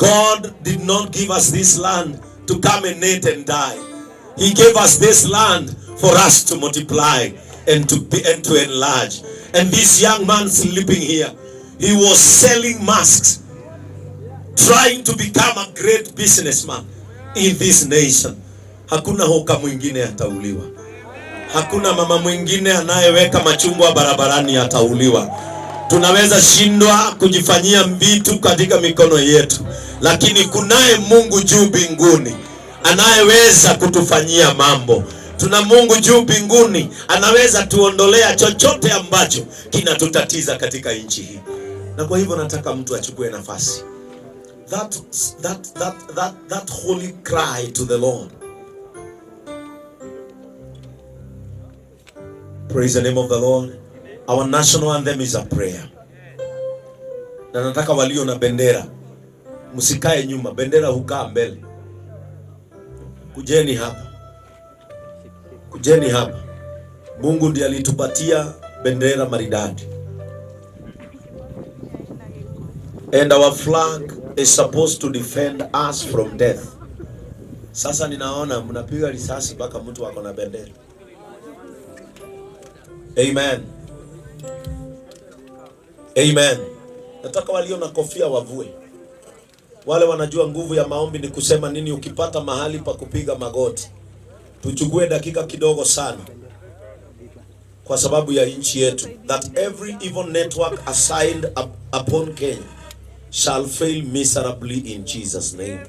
God did not give us this land to come and eat and die. He gave us this land for us to multiply and to enlarge. And this young man sleeping here, he was selling masks, trying to become a great businessman in this nation. Hakuna hoka mwingine atauliwa. Hakuna mama mwingine anayeweka machungwa barabarani atauliwa. Tunaweza shindwa kujifanyia vitu katika mikono yetu, lakini kunaye Mungu juu mbinguni anayeweza kutufanyia mambo. Tuna Mungu juu mbinguni anaweza tuondolea chochote ambacho kinatutatiza katika nchi hii. Na kwa hivyo nataka mtu achukue nafasi. That holy cry to the Lord. Praise the name of the Lord. Our national anthem is a prayer. Na nataka walio na bendera msikae nyuma, bendera hukaa mbele. Kujeni hapa. Kujeni hapa. Mungu ndiye alitupatia bendera maridadi. And our flag is supposed to defend us from death. Sasa ninaona mnapiga risasi mpaka mtu wako na bendera. Amen. Amen. Nataka walio na kofia wavue. Wale wanajua nguvu ya maombi ni kusema nini ukipata mahali pa kupiga magoti. Tuchukue dakika kidogo sana kwa sababu ya nchi yetu. That every evil network assigned upon Kenya shall fail miserably in Jesus' name.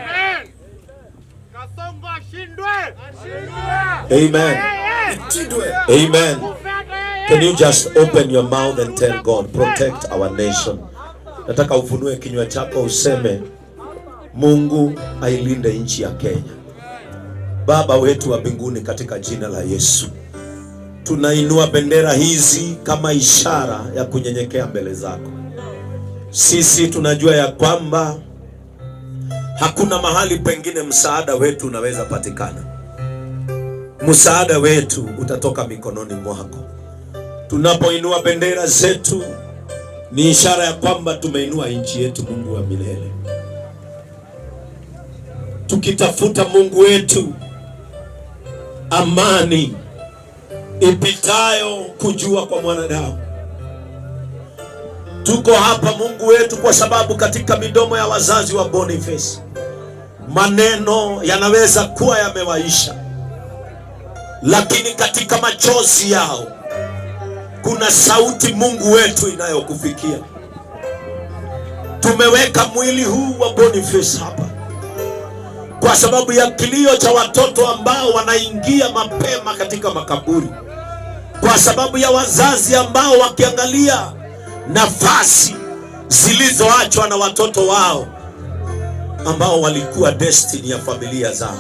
Amen. Amen. Amen. Can you just open your mouth and tell God, protect our nation? Nataka ufunue kinywa chako useme, Mungu ailinde nchi ya Kenya. Baba wetu wa mbinguni, katika jina la Yesu, tunainua bendera hizi kama ishara ya kunyenyekea mbele zako. Sisi tunajua ya kwamba hakuna mahali pengine msaada wetu unaweza patikana. Msaada wetu utatoka mikononi mwako. Tunapoinua bendera zetu ni ishara ya kwamba tumeinua nchi yetu, Mungu wa milele. Tukitafuta Mungu wetu amani ipitayo kujua kwa mwanadamu. Tuko hapa Mungu wetu kwa sababu katika midomo ya wazazi wa Boniface maneno yanaweza kuwa yamewaisha, lakini katika machozi yao kuna sauti Mungu wetu inayokufikia. Tumeweka mwili huu wa Boniface hapa kwa sababu ya kilio cha watoto ambao wanaingia mapema katika makaburi, kwa sababu ya wazazi ambao wakiangalia nafasi zilizoachwa na watoto wao ambao walikuwa destiny ya familia zao.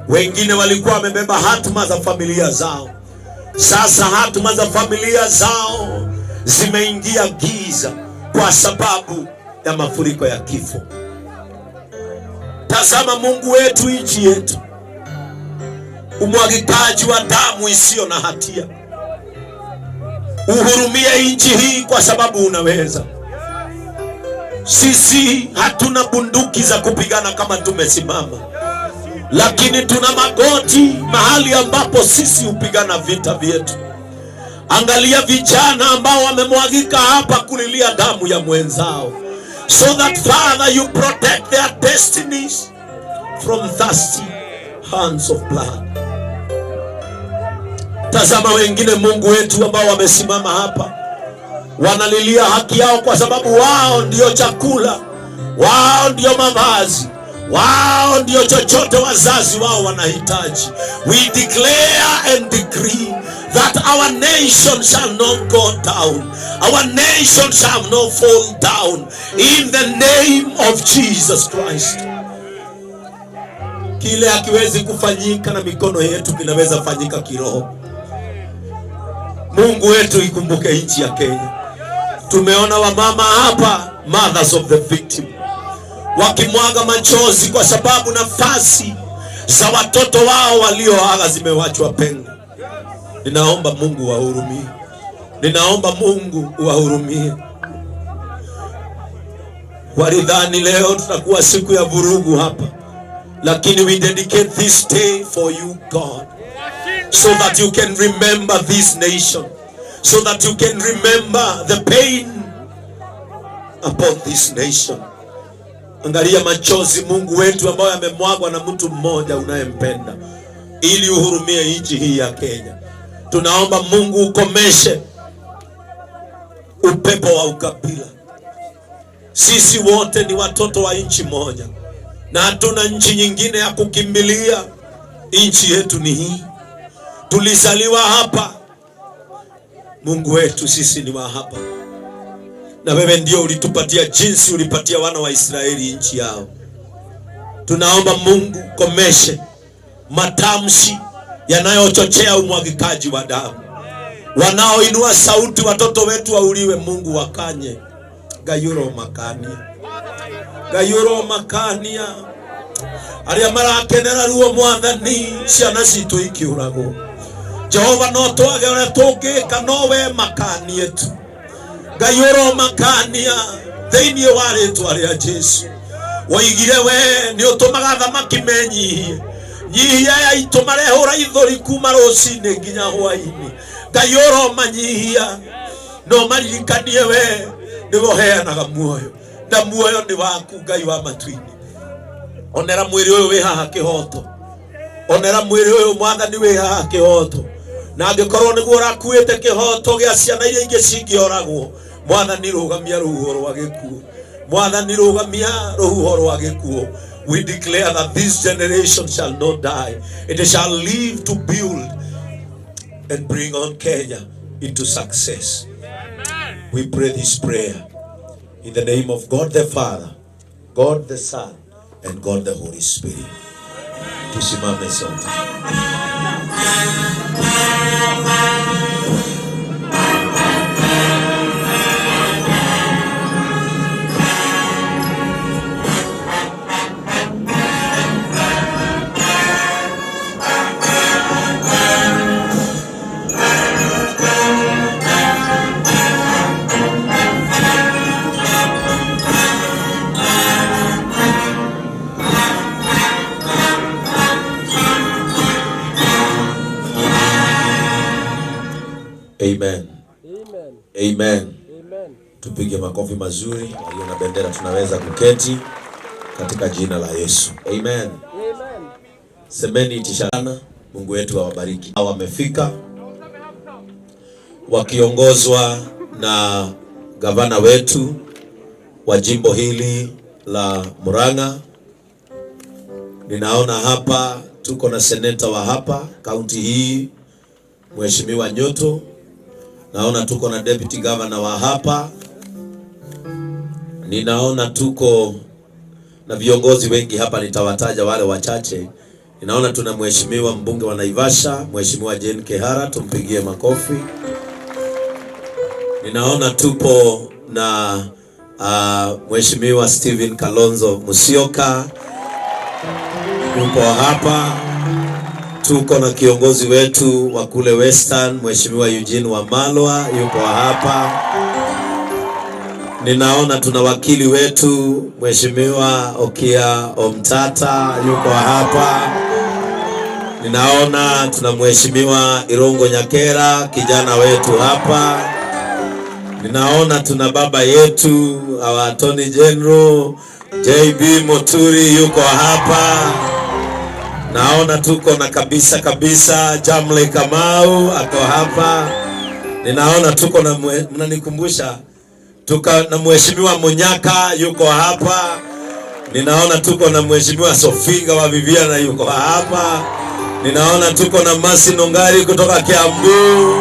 Wengine walikuwa wamebeba hatima za familia zao. Sasa hatima za familia zao zimeingia giza kwa sababu ya mafuriko ya kifo. Tazama Mungu wetu nchi yetu, umwagikaji wa damu isiyo na hatia. Uhurumie nchi hii kwa sababu unaweza. Sisi hatuna bunduki za kupigana kama tumesimama, lakini tuna magoti mahali ambapo sisi hupigana vita vyetu. Angalia vijana ambao wamemwagika hapa kulilia damu ya mwenzao, so that Father you protect their destinies from thirsty hands of blood. Tazama wengine Mungu wetu ambao wamesimama hapa wanalilia haki yao kwa sababu wao ndio chakula, wao ndio mavazi, wao ndio chochote wazazi wao wanahitaji. We declare and decree that our nation shall not go down. Our nation shall not fall down in the name of Jesus Christ. Kile hakiwezi kufanyika na mikono yetu kinaweza fanyika kiroho. Mungu wetu ikumbuke nchi ya Kenya. Tumeona wamama hapa, mothers of the victim, wakimwaga machozi kwa sababu nafasi za watoto wao walioaga zimewachwa pengo. Ninaomba Mungu wahurumie. Ninaomba Mungu wahurumie. Walidhani leo tutakuwa siku ya vurugu hapa, lakini we dedicate this day for you God, so that you can remember this nation, so that you can remember the pain upon this nation. Angalia machozi Mungu wetu ambayo yamemwagwa na mtu mmoja unayempenda, ili uhurumie nchi hii ya Kenya. Tunaomba Mungu ukomeshe upepo wa ukabila. Sisi wote ni watoto wa nchi moja na hatuna nchi nyingine ya kukimbilia. Nchi yetu ni hii, tulizaliwa hapa. Mungu wetu, sisi ni wa hapa, na wewe ndio ulitupatia jinsi ulipatia wana wa Israeli nchi yao. Tunaomba Mungu komeshe matamshi yanayochochea umwagikaji wa damu, wanaoinua sauti watoto wetu wauliwe. Mungu wakanye gayuro makania, gayuro makania aria marakenera ruo mwathani ciana citu ikiurago. Jehova no twage ore tungika nowe makanie tu, gayuro makania theinie wa ritwa ria Jesu. Waigire we ni utumaga thamaki menyihie, nyihia ya itumare ithori kuma rucini nginya hwaini. Gayuro manyihia no maririkanie we ni woheanaga muoyo, na muoyo ni waku Ngai wa matuini. Onera mwiri uyu wi haha kihoto, onera mwiri uyu mwathani wi haha kihoto, na angikorwo niguo rakuite kihoto gia ciana iria ingi cingioragwo, mwathani rugamia ruhuho rwa gikuo, mwathani rugamia ruhuho rwa gikuo. We declare that this generation shall not die, it shall live to build and bring on Kenya into success. We pray this prayer in the name of God the Father, God the Son, and God the Holy Spirit. Tusimame sote. Amen. Amen. Amen. Amen. Tupige makofi mazuri. Walio na bendera tunaweza kuketi katika jina la Yesu. Amen. Amen. Semeni itishana. Mungu wetu awabariki. Wamefika wakiongozwa na gavana wetu wa jimbo hili la Murang'a. Ninaona hapa tuko na seneta wa hapa kaunti hii Mheshimiwa Nyoto. Naona tuko na deputy governor wa hapa. Ninaona tuko na viongozi wengi hapa, nitawataja wale wachache. Ninaona tuna mheshimiwa mbunge wa Naivasha, Mheshimiwa Jane Kehara, tumpigie makofi. Ninaona tupo na Mheshimiwa Stephen Kalonzo Musyoka yupo hapa. Tuko na kiongozi wetu wa kule Western, Mheshimiwa Eugene Wamalwa yuko hapa. Ninaona tuna wakili wetu Mheshimiwa Okia Omtata yuko hapa. Ninaona tuna Mheshimiwa Irongo Nyakera kijana wetu hapa. Ninaona tuna baba yetu our Attorney General JB Moturi yuko hapa. Naona tuko na kabisa Jamle Kamau ako hapa. Ninaona tuko na mnanikumbusha tuko na Mheshimiwa Munyaka yuko hapa. Ninaona tuko na Mheshimiwa Sofinga wa Viviana yuko hapa. Ninaona tuko na Masi Nongari kutoka Kiambu.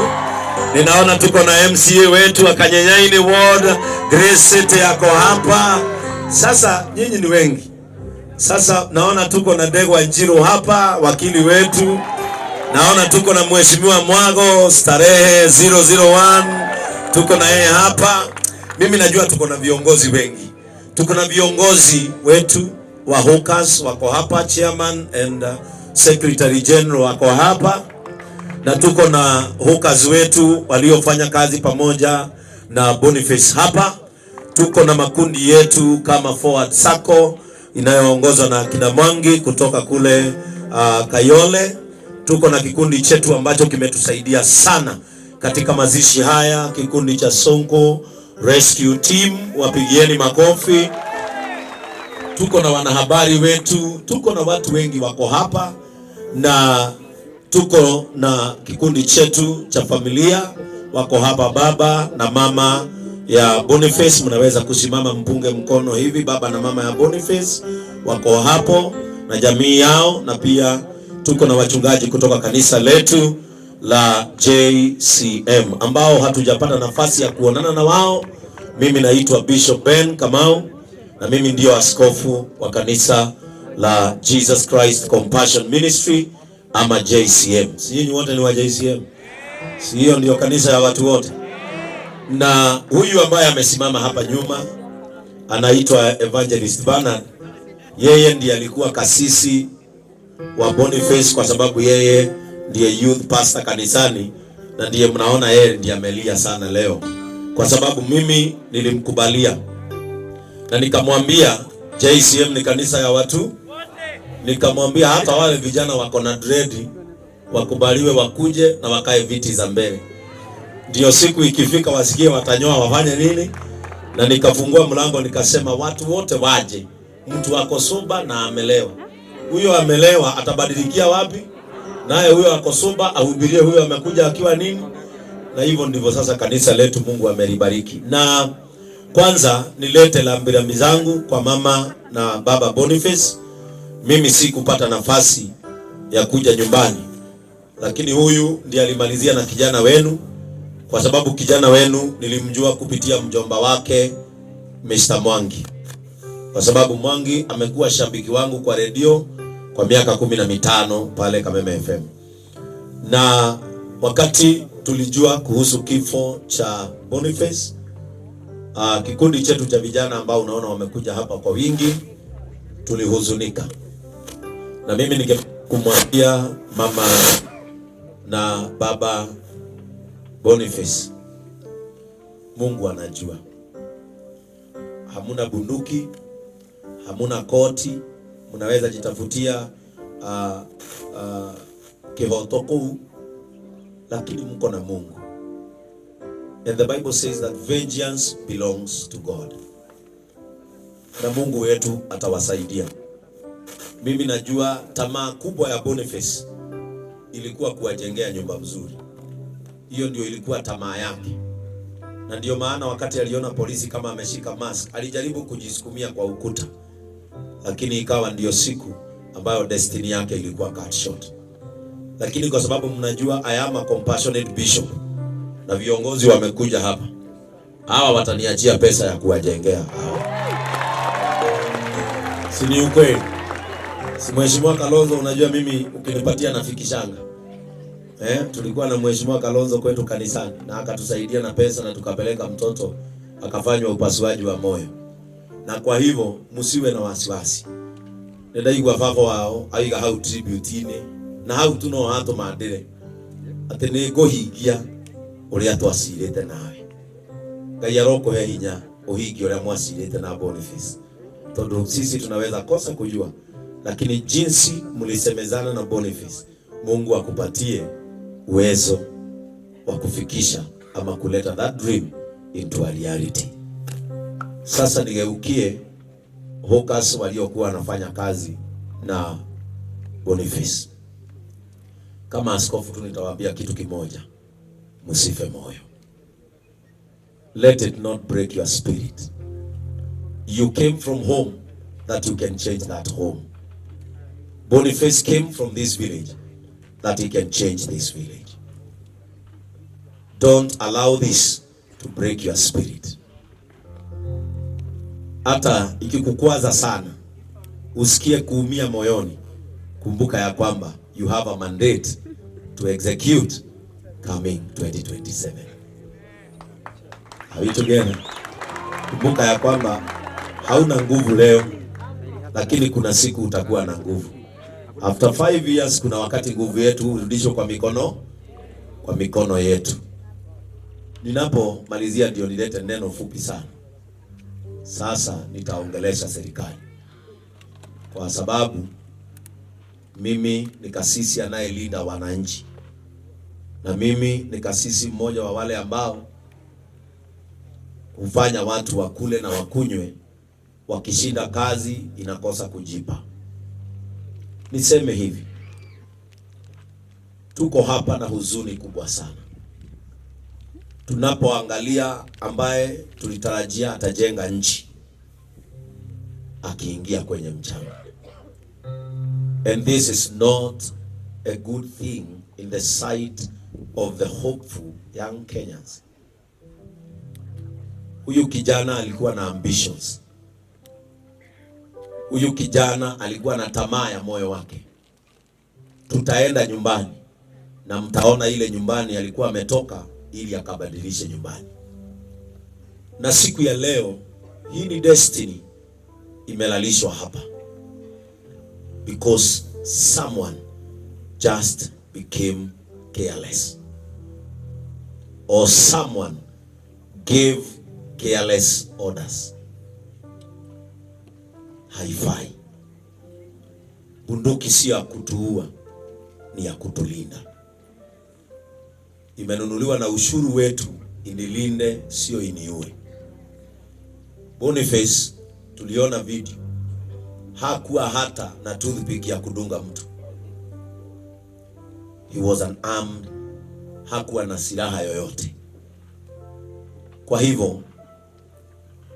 Ninaona tuko na MCA wetu wa Kanyenyaini Ward Grace City yako hapa. Sasa nyinyi ni wengi. Sasa naona tuko na Ndegwa Njiro hapa, wakili wetu. Naona tuko na Mheshimiwa Mwago Starehe 001 tuko na yeye hapa. Mimi najua tuko na viongozi wengi. Tuko na viongozi wetu wa Hawkers wako hapa, chairman and secretary general wako hapa, na tuko na Hawkers wetu waliofanya kazi pamoja na Boniface hapa. Tuko na makundi yetu kama Forward Circle inayoongozwa na kina Mwangi kutoka kule Kayole. Tuko na kikundi chetu ambacho kimetusaidia sana katika mazishi haya, kikundi cha Sonko Rescue Team, wapigieni makofi. Tuko na wanahabari wetu, tuko na watu wengi wako hapa, na tuko na kikundi chetu cha familia wako hapa, baba na mama ya Boniface. Mnaweza kusimama mpunge mkono hivi, baba na mama ya Boniface wako hapo na jamii yao, na pia tuko na wachungaji kutoka kanisa letu la JCM ambao hatujapata nafasi ya kuonana na wao. Mimi naitwa Bishop Ben Kamau na mimi ndio askofu wa kanisa la Jesus Christ Compassion Ministry ama JCM. Si nyinyi wote ni wa JCM? Si hiyo ndio kanisa ya watu wote? Na huyu ambaye amesimama hapa nyuma anaitwa Evangelist Bernard. Yeye ndiye alikuwa kasisi wa Boniface kwa sababu yeye ndiye youth pastor kanisani, na ndiye mnaona yeye ndiye amelia sana leo kwa sababu mimi nilimkubalia na nikamwambia JCM ni kanisa ya watu wote. Nikamwambia hata wale vijana wako na dread wakubaliwe wakuje na wakae viti za mbele, ndio siku ikifika wasikie watanyoa wafanye nini. Na nikafungua mlango nikasema watu wote waje, mtu wako soba na amelewa. Huyo amelewa atabadilikia wapi? Naye huyo ako soba ahubirie huyo amekuja akiwa nini? Na hivyo ndivyo sasa kanisa letu Mungu amelibariki. Na kwanza nilete rambirambi zangu kwa mama na baba Boniface. Mimi sikupata nafasi ya kuja nyumbani, lakini huyu ndiye alimalizia na kijana wenu, kwa sababu kijana wenu nilimjua kupitia mjomba wake Mr. Mwangi, kwa sababu Mwangi amekuwa shabiki wangu kwa redio kwa miaka 15 pale Kameme FM. Na wakati tulijua kuhusu kifo cha Boniface, kikundi chetu cha vijana ambao unaona wamekuja hapa kwa wingi, tulihuzunika. Na mimi ningekumwambia mama na baba Boniface, Mungu anajua. Hamuna bunduki, hamuna koti, mnaweza jitafutia kihotoku, lakini mko na Mungu. And the Bible says that vengeance belongs to God. Na Mungu wetu atawasaidia. Mimi najua tamaa kubwa ya Boniface ilikuwa kuwajengea nyumba mzuri. Hiyo ndio ilikuwa tamaa yake. Na ndio maana wakati aliona polisi kama ameshika mask, alijaribu kujisukumia kwa ukuta. Lakini ikawa ndio siku ambayo destiny yake ilikuwa cut short. Lakini kwa sababu mnajua I am a compassionate bishop na viongozi wamekuja hapa, hawa wataniachia pesa ya kuwajengea hawa. Si ni ukweli? Si Mheshimiwa Kalonzo, unajua mimi ukinipatia nafikishanga. Tulikuwa na Mheshimiwa Kalonzo kwetu kanisani na akatusaidia na pesa na tukapeleka mtoto akafanywa upasuaji wa moyo. Na kwa hivyo msiwe na wasiwasi. Nenda igwa fafo wao aiga hau tribute ine na hau tuno hato mandire ati ni nguhingia uria twacirite nawe. Ngai arokuhe hinya uhingie uria mwacirite na Boniface. Tondu sisi tunaweza kosa kujua, lakini jinsi mlisemezana na Boniface, Mungu akupatie uwezo wa kufikisha ama kuleta that dream into a reality. Sasa nigeukie hawkers waliokuwa wanafanya kazi na Boniface. Kama askofu tu nitawaambia kitu kimoja, msife moyo. Let it not break your spirit. You came from home that you can change that home. Boniface came from this village that he can change this village. Don't allow this to break your spirit. Hata ikikukwaza sana, usikie kuumia moyoni, kumbuka ya kwamba you have a mandate to execute coming 2027. Are we together? Kumbuka ya kwamba hauna nguvu leo, lakini kuna siku utakuwa na nguvu. After 5 years kuna wakati nguvu yetu urudishwe kwa mikono yetu. Ninapomalizia ndio nilete neno fupi sana. Sasa nitaongelesha serikali, kwa sababu mimi ni kasisi anayelinda wananchi, na mimi ni kasisi mmoja wa wale ambao hufanya watu wakule na wakunywe, wakishinda kazi inakosa kujipa. Niseme hivi, tuko hapa na huzuni kubwa sana tunapoangalia ambaye tulitarajia atajenga nchi akiingia kwenye mchanga. And this is not a good thing in the sight of the hopeful young Kenyans. Huyu kijana alikuwa na ambitions. Huyu kijana alikuwa na tamaa ya moyo wake. Tutaenda nyumbani na mtaona ile nyumbani alikuwa ametoka ili akabadilishe nyumbani. Na siku ya leo hii ni destiny imelalishwa hapa, because someone just became careless, or someone gave careless orders. Haifai. Bunduki si ya kutuua, ni ya kutulinda. Imenunuliwa na ushuru wetu, inilinde sio iniue. Boniface tuliona video, hakuwa hata na toothpick ya kudunga mtu. He was unarmed, hakuwa na silaha yoyote. Kwa hivyo,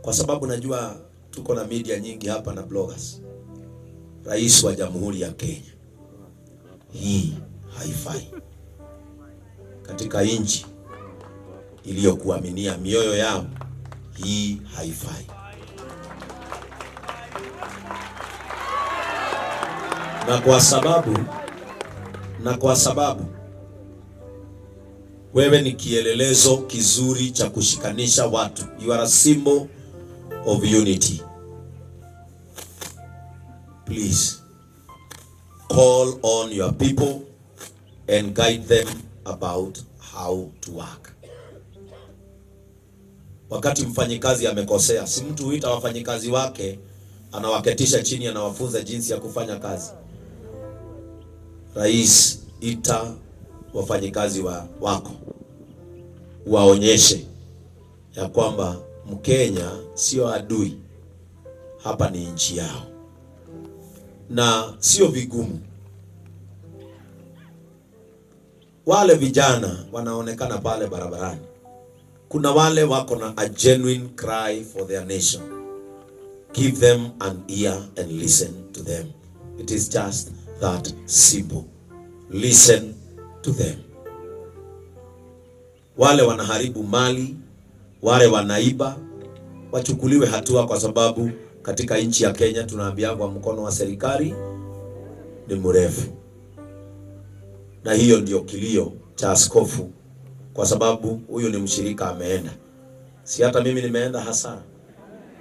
kwa sababu najua tuko na media nyingi hapa na bloggers, Rais wa Jamhuri ya Kenya, hii haifai katika nchi iliyokuaminia mioyo yao. Hii haifai. Na kwa sababu wewe ni kielelezo kizuri cha kushikanisha watu. You are a symbol of unity. Please call on your people and guide them about how to work. Wakati mfanyikazi amekosea, si mtu huita wafanyikazi wake, anawaketisha chini, anawafunza jinsi ya kufanya kazi. Rais, ita wafanyikazi wako, waonyeshe ya kwamba Mkenya sio adui, hapa ni nchi yao. Na sio vigumu. Wale vijana wanaonekana pale barabarani, kuna wale wako na a genuine cry for their nation. Give them an ear and listen to them. It is just that simple. Listen to them. Wale wanaharibu mali, wale wanaiba, wachukuliwe hatua, kwa sababu katika nchi ya Kenya tunaambiwa mkono wa serikali ni mrefu. Na hiyo ndio kilio cha askofu, kwa sababu huyu ni mshirika ameenda. Si hata mimi nimeenda hasara,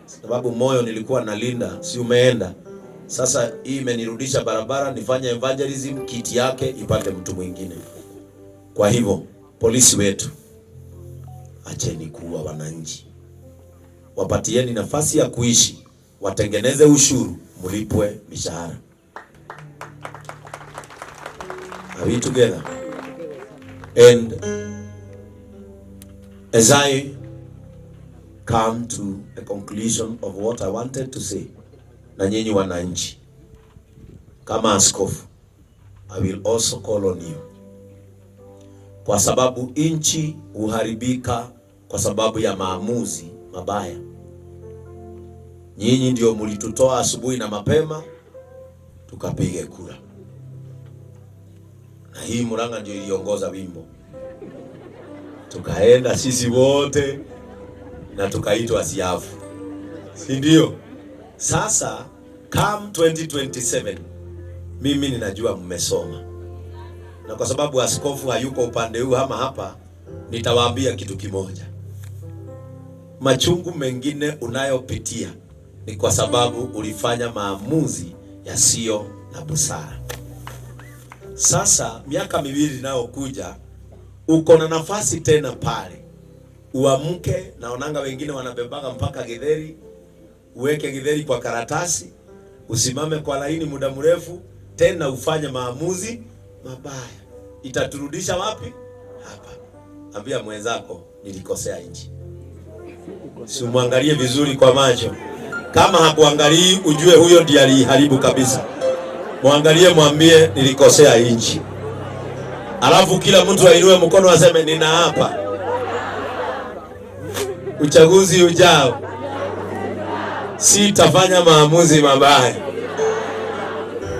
sababu moyo nilikuwa nalinda, si umeenda. Sasa hii imenirudisha barabara, nifanye evangelism, kiti yake ipate mtu mwingine. Kwa hivyo polisi wetu, acheni kuua wananchi. Wapatieni nafasi ya kuishi, watengeneze ushuru, mlipwe mishahara. Are we together? And as I come to a conclusion of what I wanted to say, na nyinyi wananchi, kama askofu, I will also call on you. Kwa sababu nchi uharibika kwa sababu ya maamuzi mabaya. Nyinyi ndio mlitutoa asubuhi na mapema tukapige kura. Na hii Murang'a ndio iliongoza wimbo. Tukaenda sisi wote na tukaitwa siafu. Si ndio? Sasa come 2027, mimi ninajua mmesoma. Na kwa sababu askofu hayuko upande huu ama hapa, nitawaambia kitu kimoja. Machungu mengine unayopitia ni kwa sababu ulifanya maamuzi yasiyo na busara. Sasa miaka miwili inayokuja, uko na nafasi tena pale. Uamke, naonanga wengine wanabebaka mpaka Githeri, uweke githeri kwa karatasi, usimame kwa laini muda mrefu, tena ufanye maamuzi mabaya. Itaturudisha wapi? Hapa. Ambia mwenzako nilikosea nchi. Si muangalie vizuri kwa macho. Kama hakuangalii ujue huyo ndiye aliharibu kabisa. Muangalie, mwambie nilikosea nchi. Alafu kila mtu ainue mkono aseme ninaapa uchaguzi ujao sitafanya maamuzi mabaya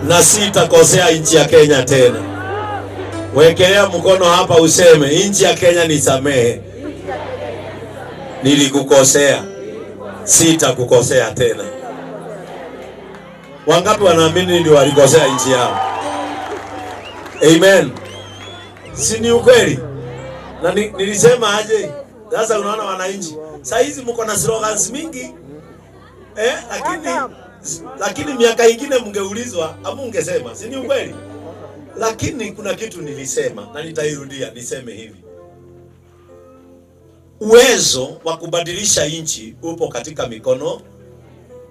na sitakosea nchi ya Kenya tena. Wekelea mkono hapa useme nchi ya Kenya nisamehe. Nilikukosea. Sitakukosea tena. Wangapi wanaamini ndio walikosea nchi yao? Amen. Si ni ukweli? Na nilisema aje? Sasa unaona wananchi, saa hizi mko na slogans mingi. Lakini miaka ingine mngeulizwa amu ungesema, si ni ukweli? Lakini kuna kitu nilisema na nitairudia niseme hivi. Uwezo wa kubadilisha nchi upo katika mikono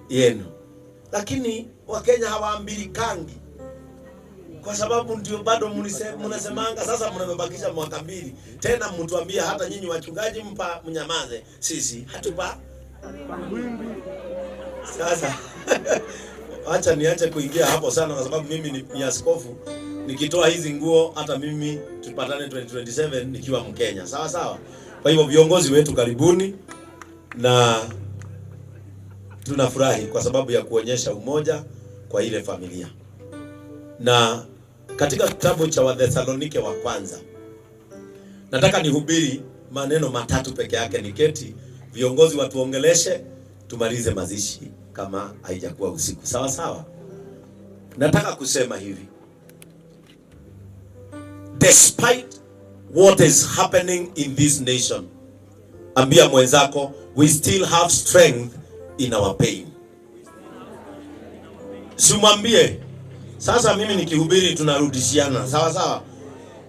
yenu. Lakini Wakenya hawaambilikangi. Kwa sababu ndio bado mnasemanga sasa mnabakisha mwaka mbili. Tena mtuambia hata nyinyi wachungaji mpa mnyamaze. Sisi hatupa. Sasa acha niache kuingia hapo sana kwa sababu mimi ni askofu. Nikitoa hizi nguo hata mimi tupatane 2027 nikiwa Mkenya. Sawa sawa. Kwa hivyo viongozi wetu karibuni, na tunafurahi kwa sababu ya kuonyesha umoja kwa ile familia. Na katika kitabu cha Wathesalonike wa kwanza nataka nihubiri maneno matatu peke yake, niketi viongozi watuongeleshe tumalize mazishi kama haijakuwa usiku. Sawa sawa. Nataka kusema hivi. Despite what is happening in this nation, ambia mwenzako we still have strength in our pain. Simwambie sasa mimi nikihubiri tunarudishiana. Sawa sawa.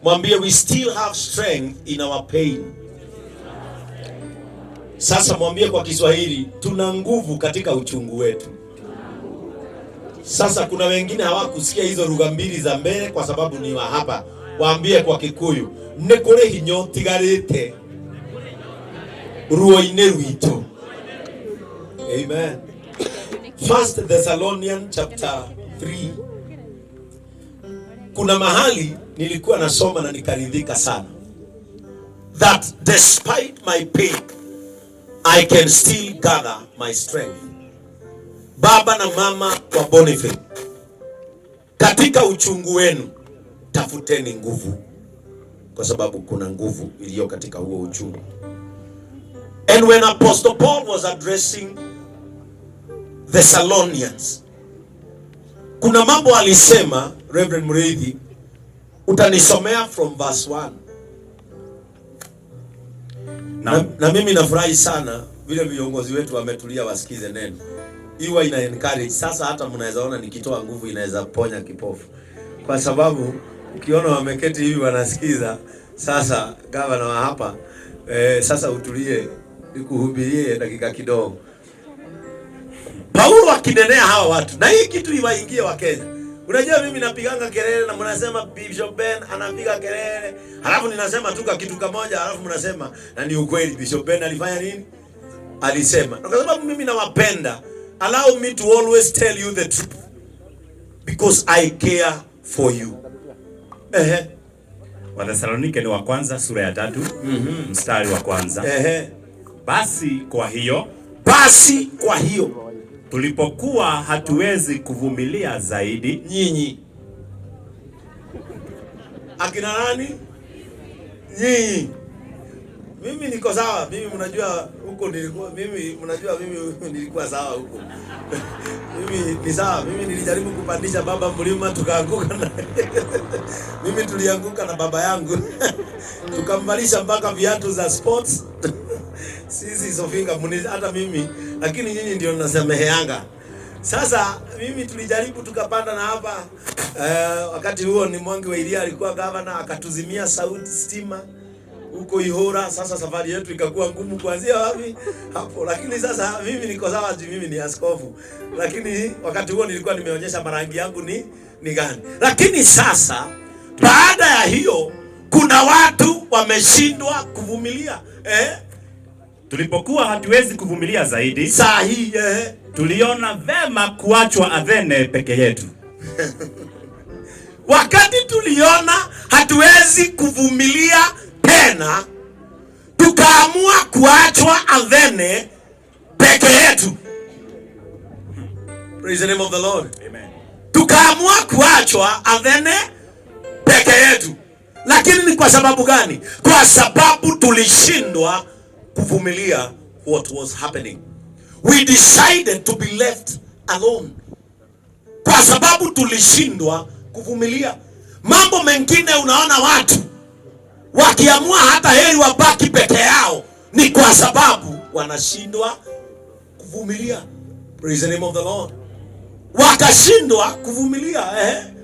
Mwambie we still have strength in our pain. Sasa mwambie kwa Kiswahili tuna nguvu katika uchungu wetu. Sasa kuna wengine hawakusikia hizo lugha mbili za mbele kwa sababu ni wa hapa. Waambie kwa Kikuyu nekore hinyo tigarite ruoine rwito. Amen. 1 Thessalonians chapter 3. Kuna mahali nilikuwa nasoma na nikaridhika sana. That despite my pain I can still gather my strength. Baba na mama wa Boniface, katika uchungu wenu tafuteni nguvu, kwa sababu kuna nguvu iliyo katika huo uchungu. And when Apostle Paul was addressing Thessalonians, kuna mambo alisema. Reverend Muriithi, utanisomea from verse 1. Na mimi nafurahi sana vile viongozi wetu wametulia wasikize neno. Iwa ina encourage. Sasa hata mnaweza ona nikitoa nguvu inaweza ponya kipofu. Kwa sababu ukiona wameketi hivi wanasikiza. Sasa gavana wa hapa sasa utulie nikuhubirie dakika kidogo. Paulo akinenea hawa watu na hii kitu iwaingie wa Kenya. Unajua mimi napiganga kelele na mnasema Bishop Ben anapiga kelele. Halafu ninasema tu kitu kimoja, halafu mnasema na ni ukweli Bishop Ben alifanya nini? Alisema. Kwa sababu mimi nawapenda, allow me to always tell you the truth because I care for you. Wathesalonike ni wa kwanza sura ya 3 mstari wa kwanza. Basi kwa hiyo tulipokuwa hatuwezi kuvumilia zaidi, nyinyi akina nani? Nyinyi. Mimi niko sawa. Mimi mnajua huko nilikuwa nilikuwa sawa huko. Mimi ni sawa. Mimi nilijaribu kupandisha baba mlima tukaanguka na mimi tulianguka na baba yangu. Tukambalisha mpaka viatu za sports. Sisi sofinga hata mimi, lakini nyinyi ndio mnasameheanga. Sasa mimi tulijaribu tukapanda na hapa wakati huo ni Mwangi wa Iria alikuwa governor, akatuzimia sauti stima. huko Ihora. Sasa safari yetu ikakuwa ngumu kuanzia wapi hapo, lakini sasa mimi niko sawa, mimi ni askofu, lakini wakati huo nilikuwa nimeonyesha marangi yangu ni gani. Lakini sasa baada ya hiyo kuna watu wameshindwa kuvumilia. Tulipokuwa hatuwezi kuvumilia zaidi, saa hii tuliona vema kuachwa Athene peke yetu. Wakati tuliona hatuwezi kuvumilia tena, tukaamua kuachwa Athene peke yetu. Praise the name of the Lord. Amen. Tukaamua kuachwa Athene peke yetu. Lakini ni kwa sababu gani? Kwa sababu tulishindwa kuvumilia what was happening. We decided to be left alone. Kwa sababu tulishindwa kuvumilia. Mambo mengine unaona watu wakiamua hata heri wabaki peke yao, ni kwa sababu wanashindwa kuvumilia. Praise the name of the Lord. Wakashindwa kuvumilia,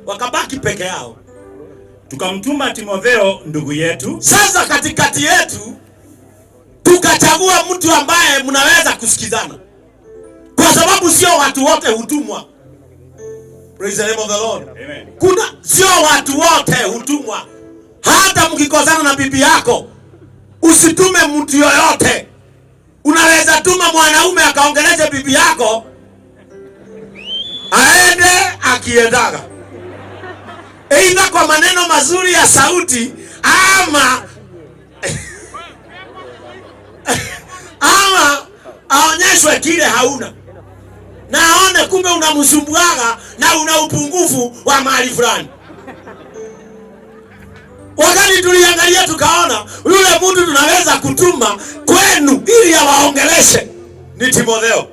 wakabaki peke yao. Tukamtuma Timotheo ndugu yetu. Sasa katikati yetu tukachagua mtu ambaye mnaweza kusikizana, kwa sababu sio watu wote hutumwa. Praise the name of the Lord. Amen. Sio watu wote hutumwa. Hata mkikosana na bibi yako, usitume mtu yoyote. Unaweza tuma mwanaume akaongeleze bibi yako, aende akiendaga, aidha kwa maneno mazuri ya sauti ama aonyeshwe kile hauna, na aone kumbe unamsumbuaga na una upungufu wa mahali fulani. Wakati tuliangalia tukaona yule mtu tunaweza kutuma kwenu ili awaongeleshe ni Timotheo.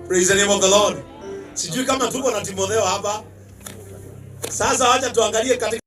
Praise the name of the Lord. Sijui kama tuko na Timotheo hapa. Sasa wacha tuangalie katika